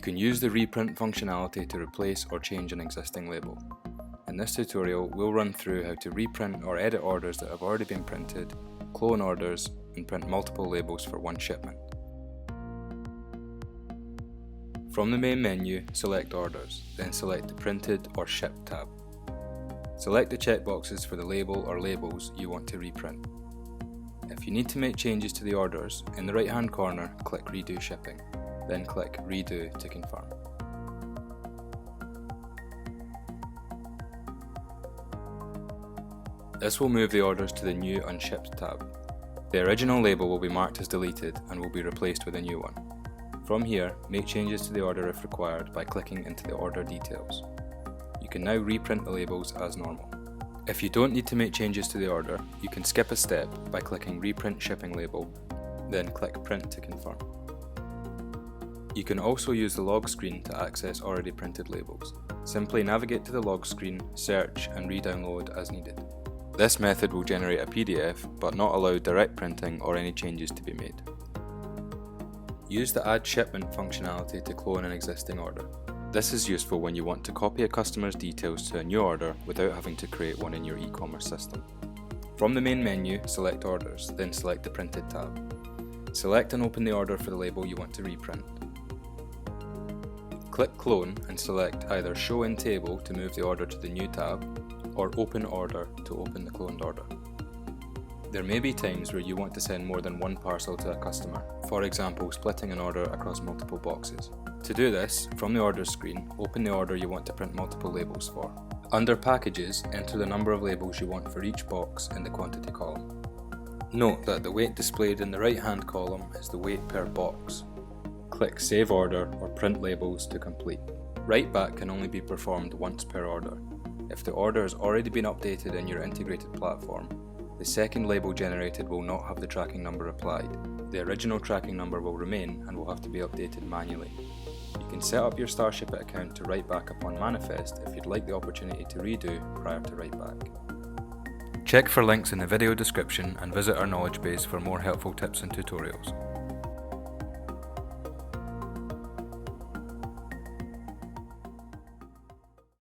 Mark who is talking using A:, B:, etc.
A: You can use the reprint functionality to replace or change an existing label. In this tutorial, we'll run through how to reprint or edit orders that have already been printed, clone orders, and print multiple labels for one shipment. From the main menu, select Orders, then select the Printed or Shipped tab. Select the checkboxes for the label or labels you want to reprint. If you need to make changes to the orders, in the right-hand corner, click Redo Shipping, then click Redo to confirm. This will move the orders to the new Unshipped tab. The original label will be marked as deleted and will be replaced with a new one. From here, make changes to the order if required by clicking into the order details. You can now reprint the labels as normal. If you don't need to make changes to the order, you can skip a step by clicking Reprint Shipping Label, then click Print to confirm. You can also use the log screen to access already printed labels. Simply navigate to the log screen, search and re-download as needed. This method will generate a PDF but not allow direct printing or any changes to be made. Use the Add Shipment functionality to clone an existing order. This is useful when you want to copy a customer's details to a new order without having to create one in your e-commerce system. From the main menu, select Orders, then select the Printed tab. Select and open the order for the label you want to reprint. Click Clone and select either Show in Table to move the order to the new tab, or Open Order to open the cloned order. There may be times where you want to send more than one parcel to a customer, for example splitting an order across multiple boxes. To do this, from the Orders screen, open the order you want to print multiple labels for. Under Packages, enter the number of labels you want for each box in the quantity column. Note that the weight displayed in the right-hand column is the weight per box. Click Save Order or Print Labels to complete. Write back can only be performed once per order. If the order has already been updated in your integrated platform, the second label generated will not have the tracking number applied. The original tracking number will remain and will have to be updated manually. You can set up your Starshipit account to write back upon manifest if you'd like the opportunity to redo prior to write back. Check for links in the video description and visit our knowledge base for more helpful tips and tutorials.